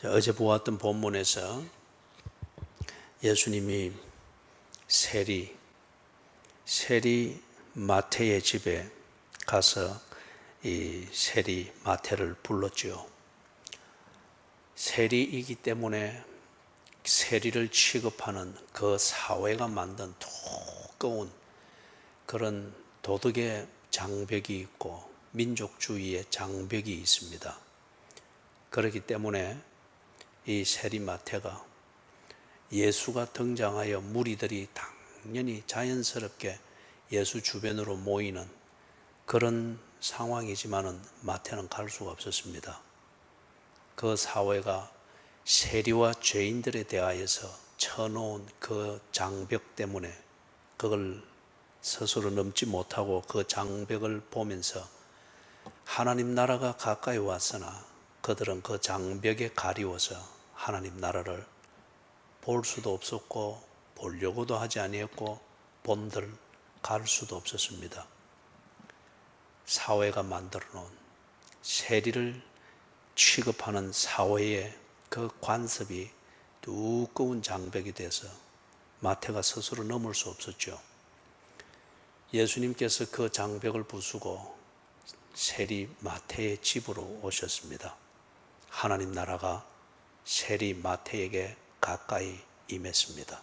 어제 보았던 본문에서 예수님이 세리 마태의 집에 가서 이 세리 마태를 불렀지요. 세리이기 때문에 세리를 취급하는 그 사회가 만든 두꺼운 그런 도덕의 장벽이 있고 민족주의의 장벽이 있습니다. 그렇기 때문에 이 세리 마태가 예수가 등장하여 무리들이 당연히 자연스럽게 예수 주변으로 모이는 그런 상황이지만은 마태는 갈 수가 없었습니다. 그 사회가 세리와 죄인들에 대하여서 쳐놓은 그 장벽 때문에 그걸 스스로 넘지 못하고 그 장벽을 보면서 하나님 나라가 가까이 왔으나 그들은 그 장벽에 가리워서 하나님 나라를 볼 수도 없었고 보려고도 하지 아니했고 본들 갈 수도 없었습니다. 사회가 만들어 놓은 세리를 취급하는 사회의 그 관습이 두꺼운 장벽이 돼서 마태가 스스로 넘을 수 없었죠. 예수님께서 그 장벽을 부수고 세리 마태의 집으로 오셨습니다. 하나님 나라가 세리 마태에게 가까이 임했습니다.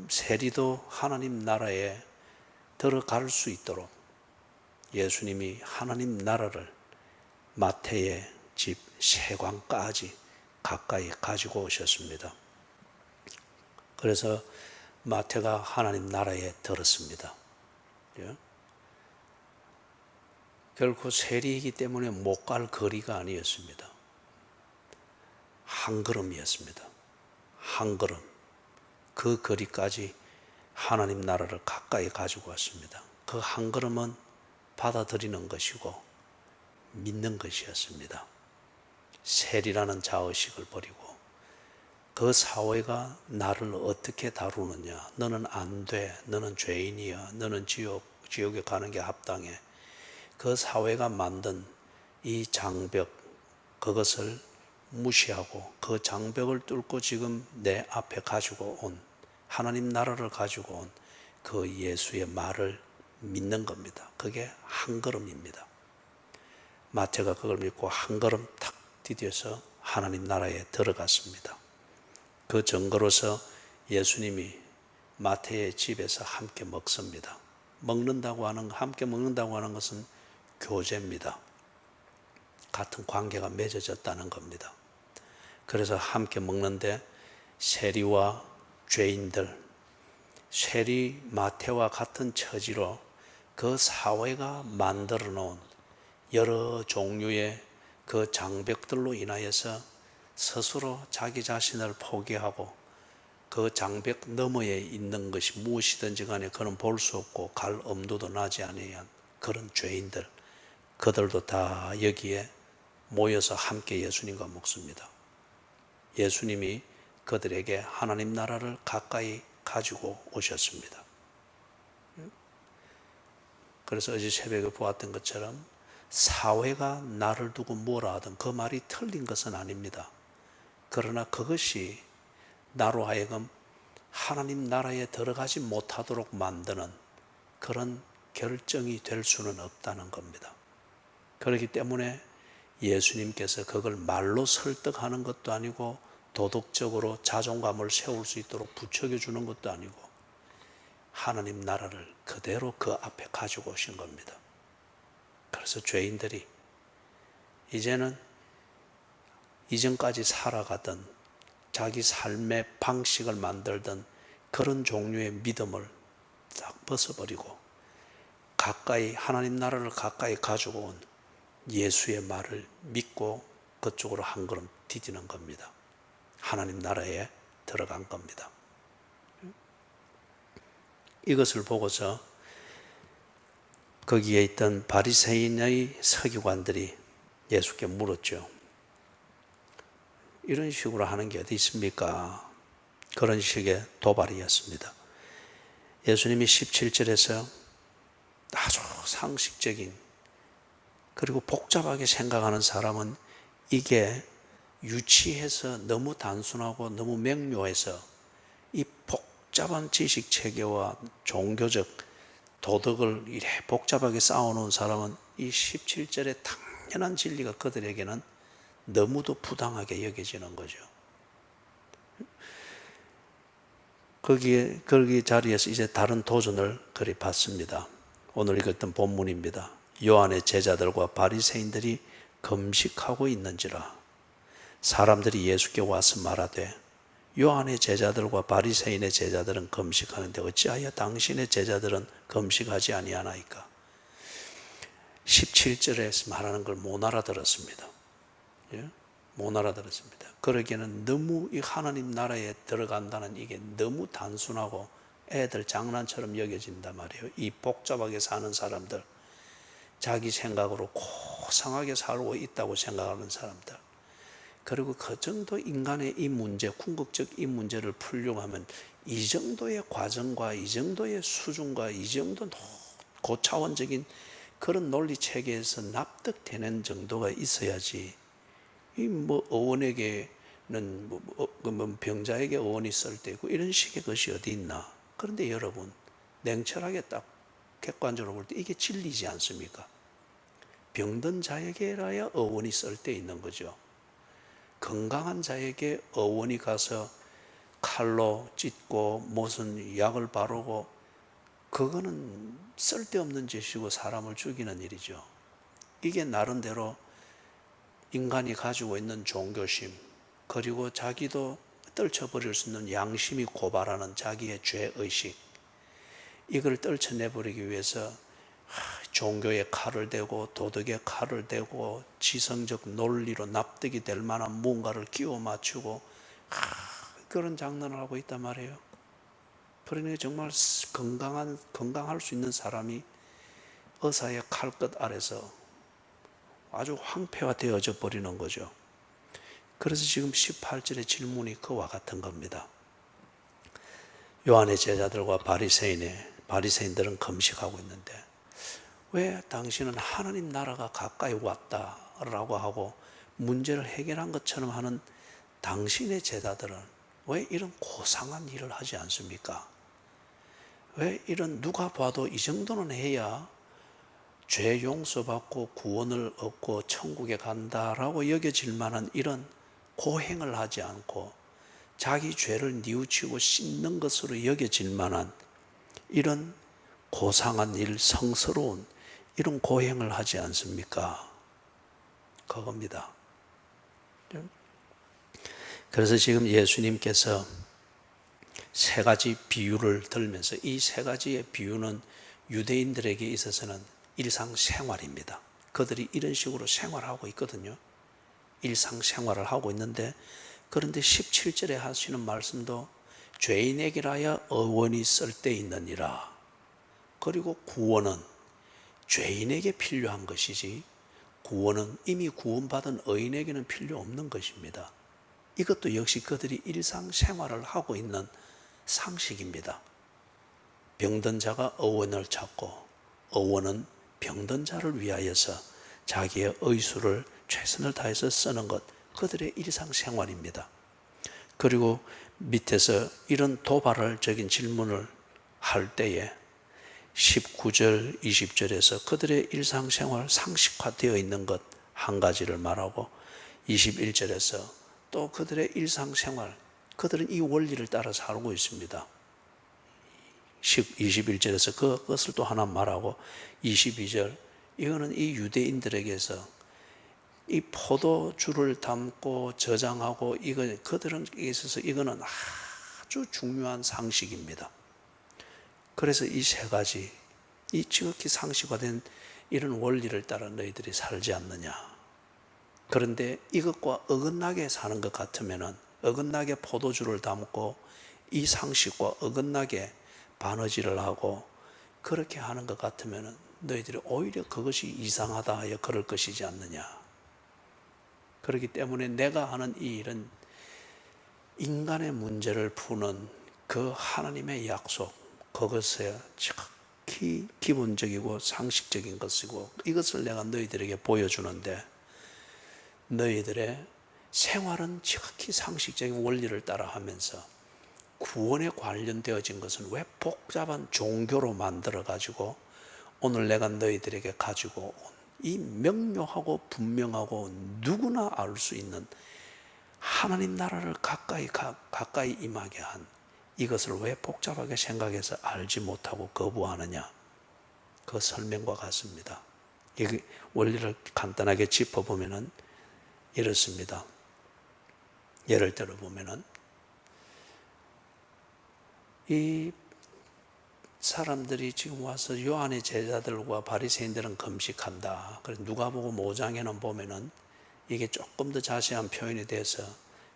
세리도 하나님 나라에 들어갈 수 있도록 예수님이 하나님 나라를 마태의 집 세관까지 가까이 가지고 오셨습니다. 그래서 마태가 하나님 나라에 들었습니다. 결코 세리이기 때문에 못 갈 거리가 아니었습니다. 한 걸음이었습니다. 한 걸음. 그 거리까지 하나님 나라를 가까이 가지고 왔습니다. 그 한 걸음은 받아들이는 것이고 믿는 것이었습니다. 세리라는 자의식을 버리고 그 사회가 나를 어떻게 다루느냐, 너는 안 돼, 너는 죄인이야, 너는 지옥에 가는 게 합당해. 그 사회가 만든 이 장벽, 그것을 무시하고 그 장벽을 뚫고 지금 내 앞에 가지고 온 하나님 나라를 가지고 온 그 예수의 말을 믿는 겁니다. 그게 한 걸음입니다. 마태가 그걸 믿고 한 걸음 탁 디뎌서 하나님 나라에 들어갔습니다. 그 증거로서 예수님이 마태의 집에서 함께 먹습니다. 함께 먹는다고 하는 것은 교제입니다. 같은 관계가 맺어졌다는 겁니다. 그래서 함께 먹는데 세리와 죄인들, 세리 마태와 같은 처지로 그 사회가 만들어 놓은 여러 종류의 그 장벽들로 인하여서 스스로 자기 자신을 포기하고 그 장벽 너머에 있는 것이 무엇이든지 간에 그는 볼 수 없고 갈 엄두도 나지 아니한 그런 죄인들, 그들도 다 여기에 모여서 함께 예수님과 먹습니다. 예수님이 그들에게 하나님 나라를 가까이 가지고 오셨습니다. 그래서 어제 새벽에 보았던 것처럼 사회가 나를 두고 뭐라 하든 그 말이 틀린 것은 아닙니다. 그러나 그것이 나로 하여금 하나님 나라에 들어가지 못하도록 만드는 그런 결정이 될 수는 없다는 겁니다. 그렇기 때문에 예수님께서 그걸 말로 설득하는 것도 아니고 도덕적으로 자존감을 세울 수 있도록 부추겨 주는 것도 아니고 하나님 나라를 그대로 그 앞에 가지고 오신 겁니다. 그래서 죄인들이 이제는 이전까지 살아가던 자기 삶의 방식을 만들던 그런 종류의 믿음을 딱 벗어버리고 가까이 하나님 나라를 가까이 가지고 온 예수의 말을 믿고 그쪽으로 한 걸음 디디는 겁니다. 하나님 나라에 들어간 겁니다. 이것을 보고서 거기에 있던 바리새인의 서기관들이 예수께 물었죠. 이런 식으로 하는 게 어디 있습니까? 그런 식의 도발이었습니다. 예수님이 17절에서 아주 상식적인 그리고 복잡하게 생각하는 사람은 이게 유치해서 너무 단순하고 너무 명료해서 이 복잡한 지식 체계와 종교적 도덕을 이래 복잡하게 쌓아놓은 사람은 이 17절의 당연한 진리가 그들에게는 너무도 부당하게 여겨지는 거죠. 거기 자리에서 이제 다른 도전을 그리 받습니다. 오늘 읽었던 본문입니다. 요한의 제자들과 바리새인들이 금식하고 있는지라. 사람들이 예수께 와서 말하되 요한의 제자들과 바리새인의 제자들은 금식하는데 어찌하여 당신의 제자들은 금식하지 아니하나이까? 17절에서 말하는 걸 못 알아들었습니다. 예? 못 알아들었습니다. 그러기에는 너무 이 하나님 나라에 들어간다는 이게 너무 단순하고 애들 장난처럼 여겨진단 말이에요. 이 복잡하게 사는 사람들, 자기 생각으로 고상하게 살고 있다고 생각하는 사람들, 그리고 그 정도 인간의 이 문제, 궁극적 이 문제를 풀려고 하면 이 정도의 과정과 이 정도의 수준과 이 정도 고차원적인 그런 논리 체계에서 납득되는 정도가 있어야지. 이 의원에게는 병자에게 의원이 쓸 때고 이런 식의 것이 어디 있나? 그런데 여러분, 냉철하게 딱 객관적으로 볼 때 이게 진리지 않습니까? 병든 자에게라야 의원이 쓸 때 있는 거죠. 건강한 자에게 의원이 가서 칼로 찢고 무슨 약을 바르고 그거는 쓸데없는 짓이고 사람을 죽이는 일이죠. 이게 나름대로 인간이 가지고 있는 종교심, 그리고 자기도 떨쳐버릴 수 있는 양심이 고발하는 자기의 죄의식, 이걸 떨쳐내버리기 위해서 종교에 칼을 대고 도덕에 칼을 대고 지성적 논리로 납득이 될 만한 무언가를 끼워 맞추고 그런 장난을 하고 있단 말이에요. 그러니 정말 건강할 수 있는 사람이 의사의 칼끝 아래서 아주 황폐화되어져 버리는 거죠. 그래서 지금 18절의 질문이 그와 같은 겁니다. 요한의 제자들과 바리새인들은 금식하고 있는데 왜 당신은 하나님 나라가 가까이 왔다라고 하고 문제를 해결한 것처럼 하는 당신의 제자들은 왜 이런 고상한 일을 하지 않습니까? 왜 이런, 누가 봐도 이 정도는 해야 죄 용서받고 구원을 얻고 천국에 간다라고 여겨질 만한 이런 고행을 하지 않고 자기 죄를 뉘우치고 씻는 것으로 여겨질 만한 이런 고상한 일, 성스러운 이런 고행을 하지 않습니까? 그겁니다. 그래서 지금 예수님께서 세 가지 비유를 들면서 이 세 가지의 비유는 유대인들에게 있어서는 일상생활입니다. 그들이 이런 식으로 생활하고 있거든요. 일상생활을 하고 있는데, 그런데 17절에 하시는 말씀도 죄인에게라야 의원이 쓸데있느니라. 그리고 구원은 죄인에게 필요한 것이지 구원은 이미 구원받은 의인에게는 필요 없는 것입니다. 이것도 역시 그들이 일상생활을 하고 있는 상식입니다. 병든 자가 의원을 찾고 의원은 병든 자를 위하여서 자기의 의수를 최선을 다해서 쓰는 것, 그들의 일상생활입니다. 그리고 밑에서 이런 도발적인 질문을 할 때에 19절, 20절에서 그들의 일상생활 상식화되어 있는 것 한 가지를 말하고 21절에서 또 그들의 일상생활, 그들은 이 원리를 따라 살고 있습니다. 21절에서 그것을 또 하나 말하고 22절, 이거는 이 유대인들에게서 이 포도주를 담고 저장하고 그들은 있어서 이거는 아주 중요한 상식입니다. 그래서 이 세 가지, 이 지극히 상식화된 이런 원리를 따라 너희들이 살지 않느냐. 그런데 이것과 어긋나게 사는 것 같으면은, 어긋나게 포도주를 담고 이 상식과 어긋나게 바느질을 하고 그렇게 하는 것 같으면은 너희들이 오히려 그것이 이상하다 하여 그럴 것이지 않느냐. 그렇기 때문에 내가 하는 이 일은 인간의 문제를 푸는 그 하나님의 약속, 그것에 지극히 기본적이고 상식적인 것이고 이것을 내가 너희들에게 보여주는데 너희들의 생활은 지극히 상식적인 원리를 따라하면서 구원에 관련되어진 것은 왜 복잡한 종교로 만들어가지고 오늘 내가 너희들에게 가지고 온 이 명료하고 분명하고 누구나 알 수 있는 하나님 나라를 가까이 임하게 한 이것을 왜 복잡하게 생각해서 알지 못하고 거부하느냐? 그 설명과 같습니다. 이 원리를 간단하게 짚어보면 이렇습니다. 예를 들어 보면은 이 사람들이 지금 와서 요한의 제자들과 바리새인들은 금식한다. 그래서 누가복음 5장에는 보면은 이게 조금 더 자세한 표현이 돼서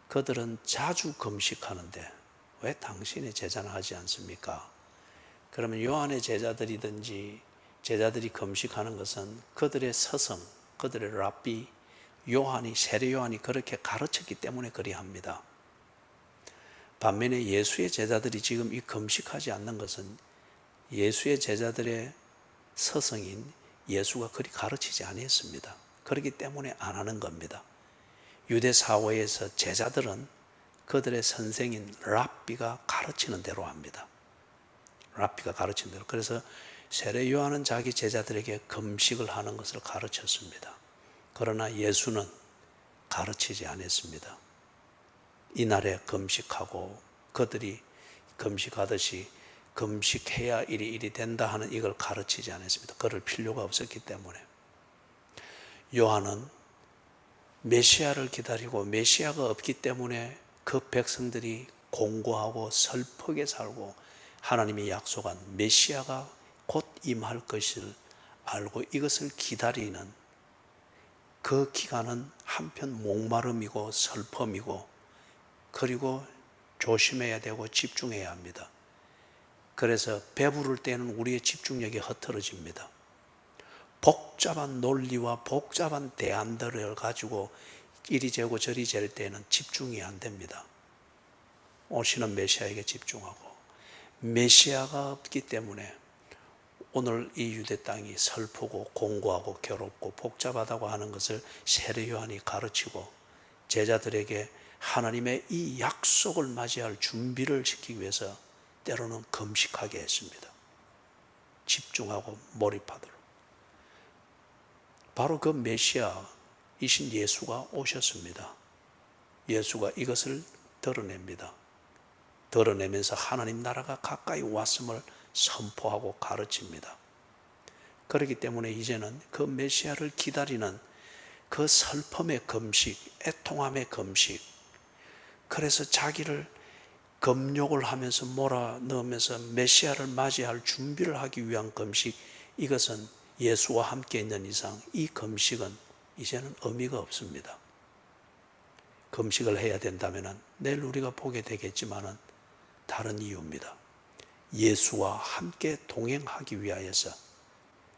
그들은 자주 금식하는데 왜 당신의 제자는 하지 않습니까? 그러면 요한의 제자들이든지 제자들이 금식하는 것은 그들의 스승, 그들의 랍비 요한이, 세례 요한이 그렇게 가르쳤기 때문에 그리합니다. 반면에 예수의 제자들이 지금 이 금식하지 않는 것은 예수의 제자들의 스승인 예수가 그리 가르치지 아니했습니다. 그렇기 때문에 안 하는 겁니다. 유대 사회에서 제자들은 그들의 선생인 랍비가 가르치는 대로 합니다. 랍비가 가르치는 대로. 그래서 세례 요한은 자기 제자들에게 금식을 하는 것을 가르쳤습니다. 그러나 예수는 가르치지 않았습니다. 이날에 금식하고 그들이 금식하듯이 금식해야 일이 된다 하는 이걸 가르치지 않았습니다. 그럴 필요가 없었기 때문에. 요한은 메시아를 기다리고 메시아가 없기 때문에 그 백성들이 공고하고 슬프게 살고 하나님이 약속한 메시아가 곧 임할 것을 알고 이것을 기다리는 그 기간은 한편 목마름이고 슬픔이고 그리고 조심해야 되고 집중해야 합니다. 그래서 배부를 때는 우리의 집중력이 흐트러집니다. 복잡한 논리와 복잡한 대안들을 가지고 이리 재고 저리 잴 때는 집중이 안 됩니다. 오시는 메시아에게 집중하고 메시아가 없기 때문에 오늘 이 유대 땅이 슬프고 공고하고 괴롭고 복잡하다고 하는 것을 세례 요한이 가르치고 제자들에게 하나님의 이 약속을 맞이할 준비를 시키기 위해서 때로는 금식하게 했습니다. 집중하고 몰입하도록. 바로 그 메시아이신 예수가 오셨습니다. 예수가 이것을 드러냅니다. 드러내면서 하나님 나라가 가까이 왔음을 선포하고 가르칩니다. 그렇기 때문에 이제는 그 메시아를 기다리는 그 슬픔의 금식, 애통함의 금식, 그래서 자기를 금욕을 하면서 몰아넣으면서 메시아를 맞이할 준비를 하기 위한 금식, 이것은 예수와 함께 있는 이상 이 금식은 이제는 의미가 없습니다. 금식을 해야 된다면 내일 우리가 보게 되겠지만 다른 이유입니다. 예수와 함께 동행하기 위하여서,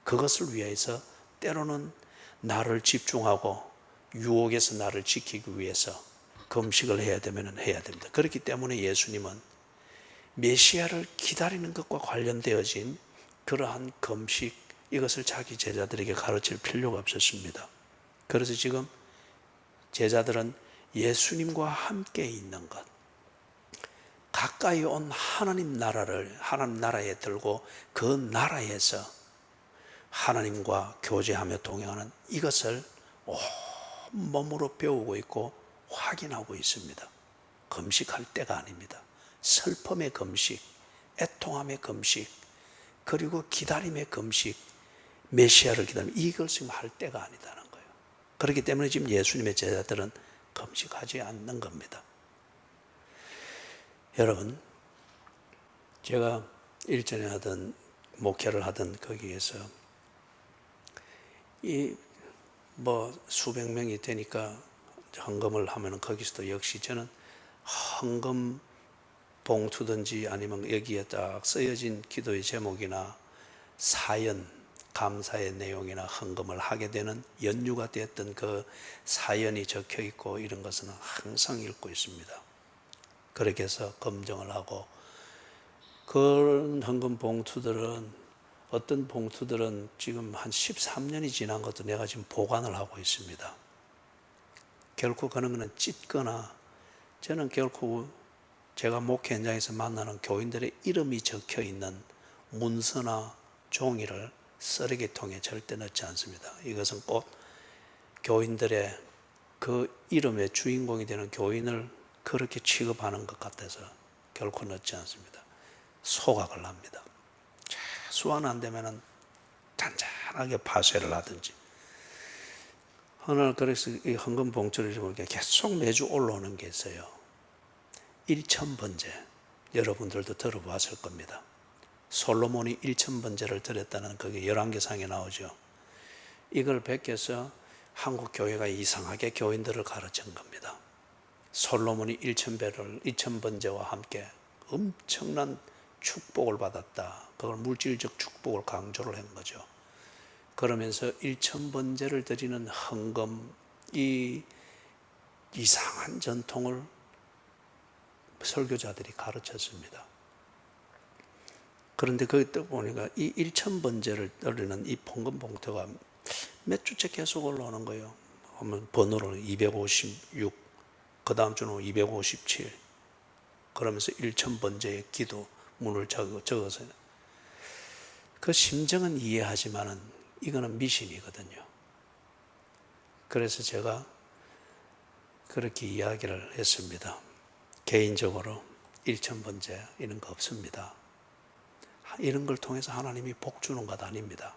그것을 위해서 때로는 나를 집중하고 유혹에서 나를 지키기 위해서 금식을 해야 되면 해야 됩니다. 그렇기 때문에 예수님은 메시아를 기다리는 것과 관련되어진 그러한 금식, 이것을 자기 제자들에게 가르칠 필요가 없었습니다. 그래서 지금 제자들은 예수님과 함께 있는 것, 가까이 온 하나님 나라를 하나님 나라에 들고 그 나라에서 하나님과 교제하며 동행하는 이것을 온몸으로 배우고 있고 확인하고 있습니다. 금식할 때가 아닙니다. 슬픔의 금식, 애통함의 금식, 그리고 기다림의 금식, 메시아를 기다리면 이걸 지금 할 때가 아니다는 거예요. 그렇기 때문에 지금 예수님의 제자들은 금식하지 않는 겁니다. 여러분, 제가 일전에 하던 목회를 하던 거기에서 수백 명이 되니까 헌금을 하면 거기서도 역시 저는 헌금 봉투든지 아니면 여기에 딱 쓰여진 기도의 제목이나 사연, 감사의 내용이나 헌금을 하게 되는 연유가 되었던 그 사연이 적혀 있고 이런 것은 항상 읽고 있습니다. 그렇게 해서 검증을 하고, 그런 헌금 봉투들은 어떤 봉투들은 지금 한 13년이 지난 것도 내가 지금 보관을 하고 있습니다. 결코 그런 거는 찢거나, 저는 결코 제가 목회 현장에서 만나는 교인들의 이름이 적혀 있는 문서나 종이를 쓰레기통에 절대 넣지 않습니다. 이것은 꼭 교인들의 그 이름의 주인공이 되는 교인을 그렇게 취급하는 것 같아서 결코 넣지 않습니다. 소각을 합니다. 수완 안 되면은 잔잔하게 파쇄를 하든지. 오늘 그래서 이 헌금 봉투를 보니까 계속 매주 올라오는 게 있어요. 1000번제. 여러분들도 들어봤을 겁니다. 솔로몬이 1000번제를 드렸다는 그게 열왕기상에 나오죠. 이걸 베껴서 한국 교회가 이상하게 교인들을 가르친 겁니다. 솔로몬이 1000번제와 함께 엄청난 축복을 받았다. 그걸 물질적 축복을 강조를 한 거죠. 그러면서 1000번제를 드리는 헌금, 이 이상한 전통을 설교자들이 가르쳤습니다. 그런데 거기 보니까 이 1000번제를 드리는 이 헌금 봉투가 몇 주째 계속 올라오는 거예요. 번호를 256, 그 다음 주는 257, 그러면서 1000번제의 기도문을 적어서, 그 심정은 이해하지만은 이거는 미신이거든요. 그래서 제가 그렇게 이야기를 했습니다. 개인적으로 1000번제 이런 거 없습니다. 이런 걸 통해서 하나님이 복 주는 것 아닙니다.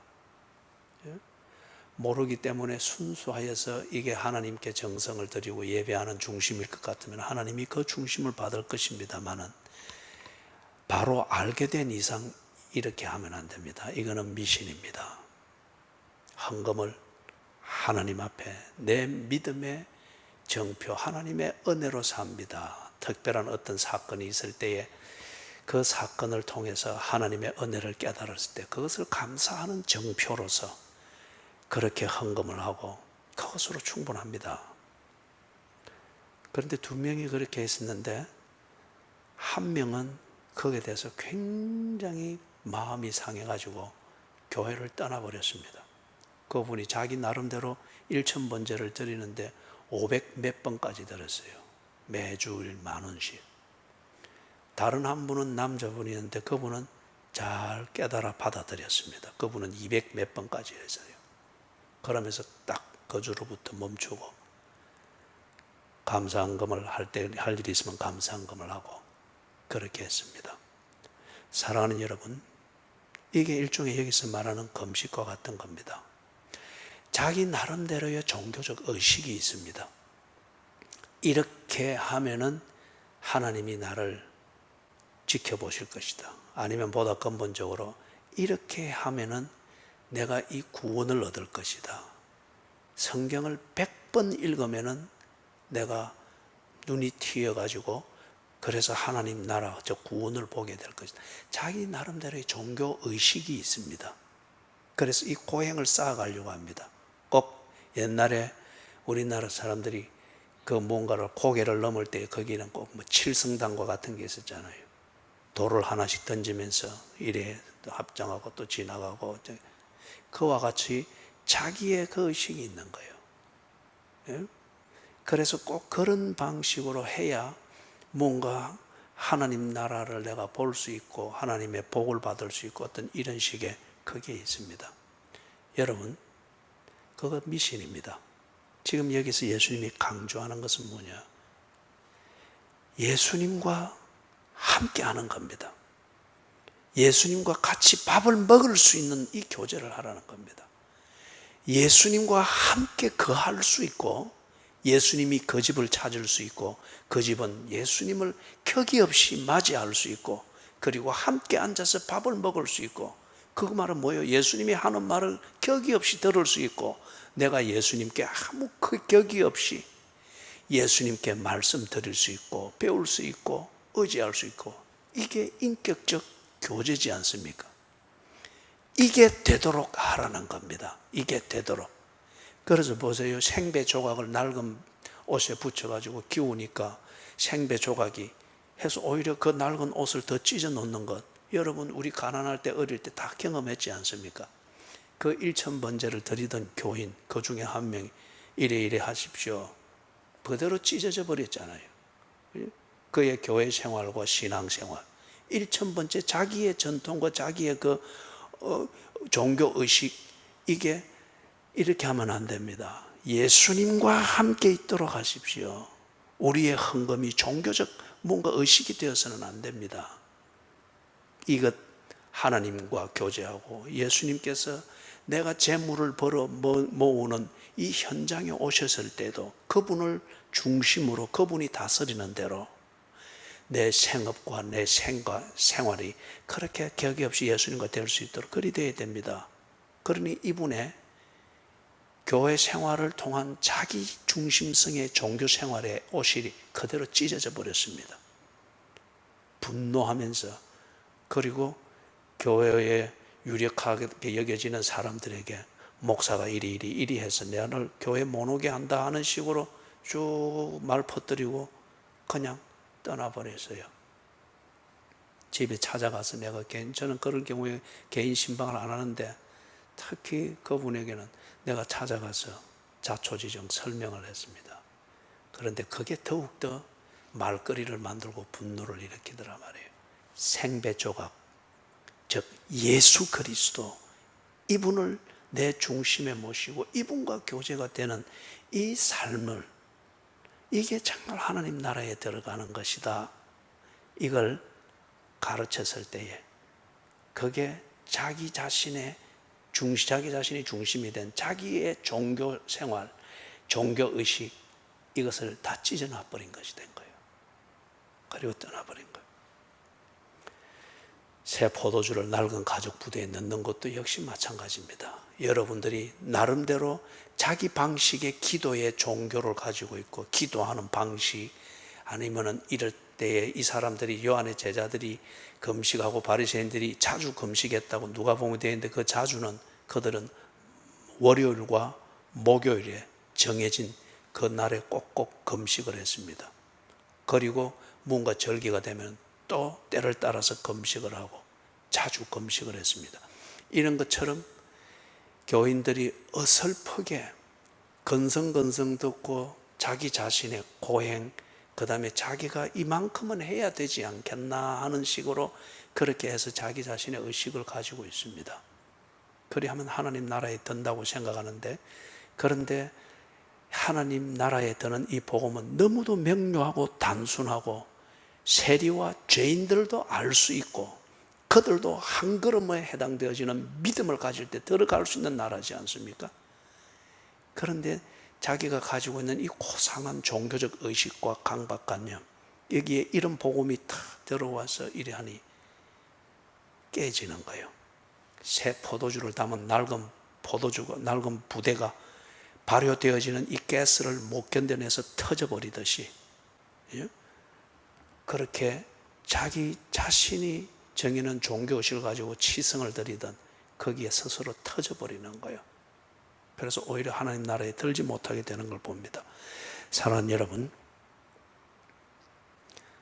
모르기 때문에 순수하여서 이게 하나님께 정성을 드리고 예배하는 중심일 것 같으면 하나님이 그 중심을 받을 것입니다만은, 바로 알게 된 이상 이렇게 하면 안 됩니다. 이거는 미신입니다. 헌금을 하나님 앞에 내 믿음의 정표, 하나님의 은혜로 삽니다. 특별한 어떤 사건이 있을 때에 그 사건을 통해서 하나님의 은혜를 깨달았을 때 그것을 감사하는 정표로서 그렇게 헌금을 하고 그것으로 충분합니다. 그런데 2명이 그렇게 했었는데 한 명은 거기에 대해서 굉장히 마음이 상해가지고 교회를 떠나버렸습니다. 그분이 자기 나름대로 1000번제를 드리는데 500 몇 번까지 들었어요. 매주일 10,000원씩. 다른 한 분은 남자분이었는데 그분은 잘 깨달아 받아들였습니다. 그분은 200 몇 번까지 했어요. 그러면서 딱 그 주로부터 멈추고 감사헌금을 할 일이 있으면 감사헌금을 하고 그렇게 했습니다. 사랑하는 여러분, 이게 일종의 여기서 말하는 금식과 같은 겁니다. 자기 나름대로의 종교적 의식이 있습니다. 이렇게 하면은 하나님이 나를 지켜보실 것이다. 아니면 보다 근본적으로 이렇게 하면은 내가 이 구원을 얻을 것이다. 성경을 100번 읽으면은 내가 눈이 튀어가지고 그래서 하나님 나라, 저 구원을 보게 될 것이다. 자기 나름대로의 종교 의식이 있습니다. 그래서 이 고행을 쌓아가려고 합니다. 꼭 옛날에 우리나라 사람들이 그 뭔가를 고개를 넘을 때 거기는 꼭 뭐 칠성당과 같은 게 있었잖아요. 돌을 하나씩 던지면서 이래 합장하고 또 지나가고, 그와 같이 자기의 그 의식이 있는 거예요. 예? 그래서 꼭 그런 방식으로 해야 뭔가 하나님 나라를 내가 볼 수 있고 하나님의 복을 받을 수 있고 어떤 이런 식의 그게 있습니다. 여러분, 그거 미신입니다. 지금 여기서 예수님이 강조하는 것은 뭐냐? 예수님과 함께 하는 겁니다. 예수님과 같이 밥을 먹을 수 있는 이 교제를 하라는 겁니다. 예수님과 함께 거할 수 있고 예수님이 그 집을 찾을 수 있고 그 집은 예수님을 격이 없이 맞이할 수 있고 그리고 함께 앉아서 밥을 먹을 수 있고, 그 말은 뭐예요? 예수님이 하는 말을 격이 없이 들을 수 있고 내가 예수님께 아무 격이 없이 예수님께 말씀 드릴 수 있고 배울 수 있고 의지할 수 있고, 이게 인격적 교제지 않습니까? 이게 되도록 하라는 겁니다. 이게 되도록. 그래서 보세요. 생배 조각을 낡은 옷에 붙여가지고 기우니까 생배 조각이 해서 오히려 그 낡은 옷을 더 찢어 놓는 것, 여러분 우리 가난할 때 어릴 때 다 경험했지 않습니까? 그 1,000번제를 드리던 교인 그 중에 한 명이 이래 하십시오. 그대로 찢어져 버렸잖아요. 그의 교회 생활과 신앙 생활 1,000번째 자기의 전통과 자기의 종교 의식 이게 이렇게 하면 안 됩니다. 예수님과 함께 있도록 하십시오. 우리의 헌금이 종교적 뭔가 의식이 되어서는 안 됩니다. 이것 하나님과 교제하고 예수님께서 내가 재물을 벌어 모으는 이 현장에 오셨을 때도 그분을 중심으로 그분이 다스리는 대로 내 생업과 내 생활이 그렇게 격이 없이 예수님과 될 수 있도록 그리 되어야 됩니다. 그러니 이분의 교회 생활을 통한 자기 중심성의 종교 생활의 오실이 그대로 찢어져 버렸습니다. 분노하면서 그리고 교회에 유력하게 여겨지는 사람들에게 목사가 이리 해서 내가 널 교회 못 오게 한다 하는 식으로 쭉 말 퍼뜨리고 그냥 떠나버렸어요. 집에 찾아가서 저는 그럴 경우에 개인 신방을 안 하는데 특히 그분에게는 내가 찾아가서 자초지종 설명을 했습니다. 그런데 그게 더욱더 말거리를 만들고 분노를 일으키더라 말이에요. 생배 조각, 즉 예수 그리스도 이분을 내 중심에 모시고 이분과 교제가 되는 이 삶을 이게 정말 하나님 나라에 들어가는 것이다. 이걸 가르쳤을 때에 그게 자기 자신이 중심이 된 자기의 종교 생활, 종교 의식 이것을 다 찢어놔 버린 것이 된 거예요. 그리고 떠나버린 거예요. 새 포도주를 낡은 가죽 부대에 넣는 것도 역시 마찬가지입니다. 여러분들이 나름대로 자기 방식의 기도의 종교를 가지고 있고 기도하는 방식 아니면은 이럴 때에 이 사람들이 요한의 제자들이 금식하고 바리새인들이 자주 금식했다고 누가복음에 되어 있는데 그 자주는 그들은 월요일과 목요일에 정해진 그 날에 꼭꼭 금식을 했습니다. 그리고 뭔가 절기가 되면 또 때를 따라서 금식을 하고 자주 금식을 했습니다. 이런 것처럼 교인들이 어설프게 건성건성 듣고 자기 자신의 고행 그 다음에 자기가 이만큼은 해야 되지 않겠나 하는 식으로 그렇게 해서 자기 자신의 의식을 가지고 있습니다. 그리하면 하나님 나라에 든다고 생각하는데 그런데 하나님 나라에 드는 이 복음은 너무도 명료하고 단순하고 세리와 죄인들도 알 수 있고 그들도 한 걸음에 해당되어지는 믿음을 가질 때 들어갈 수 있는 나라지 않습니까? 그런데 자기가 가지고 있는 이 고상한 종교적 의식과 강박관념 여기에 이런 복음이 다 들어와서 이러하니 깨지는 거예요. 새 포도주를 담은 낡은 부대가 발효되어지는 이 가스를 못 견뎌내서 터져버리듯이 그렇게 자기 자신이 정해놓은 종교의식을 가지고 치성을 들이던 거기에 스스로 터져버리는 거예요. 그래서 오히려 하나님 나라에 들지 못하게 되는 걸 봅니다. 사랑하는 여러분,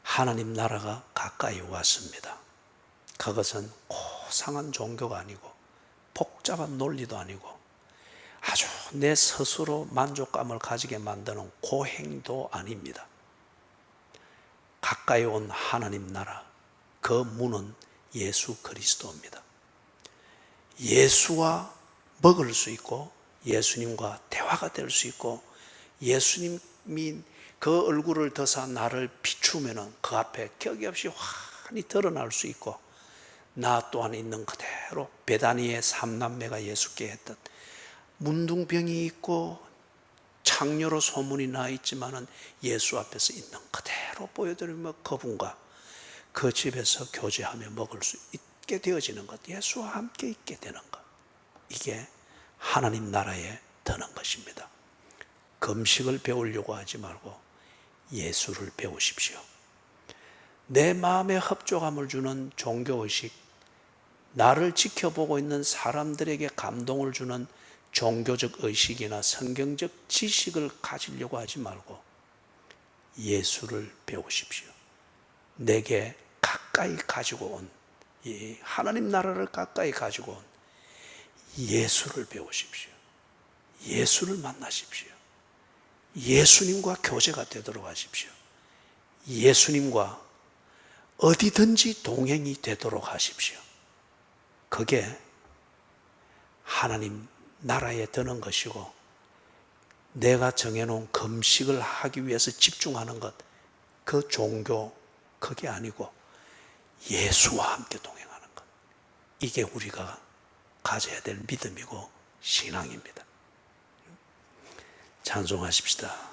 하나님 나라가 가까이 왔습니다. 그것은 고상한 종교가 아니고 복잡한 논리도 아니고 아주 내 스스로 만족감을 가지게 만드는 고행도 아닙니다. 가까이 온 하나님 나라, 그 문은 예수 그리스도입니다. 예수와 먹을 수 있고 예수님과 대화가 될 수 있고 예수님이 그 얼굴을 더사 나를 비추면 그 앞에 격이 없이 환히 드러날 수 있고 나 또한 있는 그대로 베다니의 삼남매가 예수께 했던 문둥병이 있고 창녀로 소문이 나 있지만은 예수 앞에서 있는 그대로 보여드리며 그분과 그 집에서 교제하며 먹을 수 있게 되어지는 것, 예수와 함께 있게 되는 것, 이게 하나님 나라에 드는 것입니다. 금식을 배우려고 하지 말고 예수를 배우십시오. 내 마음에 흡족함을 주는 종교의식, 나를 지켜보고 있는 사람들에게 감동을 주는 종교적 의식이나 성경적 지식을 가지려고 하지 말고 예수를 배우십시오. 내게 가까이 가지고 온 이 하나님 나라를 가까이 가지고 온 예수를 배우십시오. 예수를 만나십시오. 예수님과 교제가 되도록 하십시오. 예수님과 어디든지 동행이 되도록 하십시오. 그게 하나님 나라에 드는 것이고, 내가 정해놓은 금식을 하기 위해서 집중하는 것, 그 종교, 그게 아니고 예수와 함께 동행하는 것. 이게 우리가 가져야 될 믿음이고 신앙입니다. 찬송하십시다.